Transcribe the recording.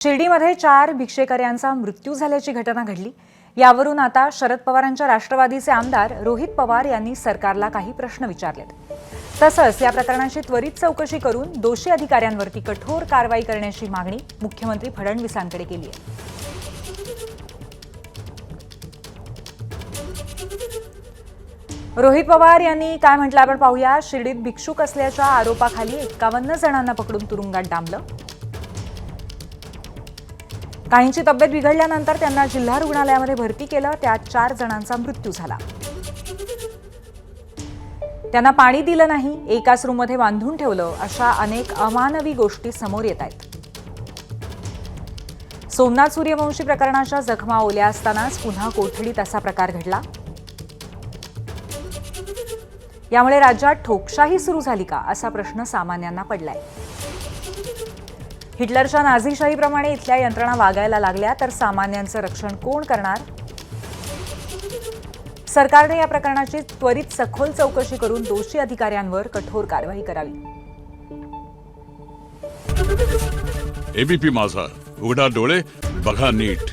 शिर्डीमध्ये 4 भिक्षेकर्यांचा मृत्यू झाल्याची घटना घडली। यावरून आता शरद पवारांच्या राष्ट्रवादीचे आमदार रोहित पवार यांनी सरकारला काही प्रश्न विचारलेत। तसंच या प्रकरणाची त्वरित चौकशी करून दोषी अधिकाऱ्यांवरती कठोर कारवाई करण्याची मागणी मुख्यमंत्री फडणवीसांकडे केली आहे। रोहित पवार यांनी काय म्हटलं आपण पाहूया। शिर्डीत भिक्षुक असल्याच्या आरोपाखाली 51 जणांना पकडून तुरुंगात डांबलं। काहींची तब्येत बिघडल्यानंतर त्यांना जिल्हा रुग्णालयामध्ये भरती केलं। त्यात 4 जणांचा मृत्यू झाला। त्यांना पाणी दिलं नाही, एकाच रूममध्ये बांधून ठेवलं, अशा अनेक अमानवी गोष्टी समोर येत आहेत। सोमनाथ सूर्यवंशी प्रकरणाच्या जखमा ओल्या असतानाच पुन्हा कोठडीत असा प्रकार घडला। यामुळे राज्यात ठोकशाही सुरू झाली का असा प्रश्न सामान्यांना पडलाय। हिटलरच्या नाझीशाहीप्रमाणे इथल्या यंत्रणा वागायला लागल्या तर सामान्यांचं रक्षण कोण करणार? सरकारने या प्रकरणाची त्वरित सखोल चौकशी करून दोषी अधिकाऱ्यांवर कठोर कारवाई करावी। एबीपी माझा, उघडा डोळे बघा नीट।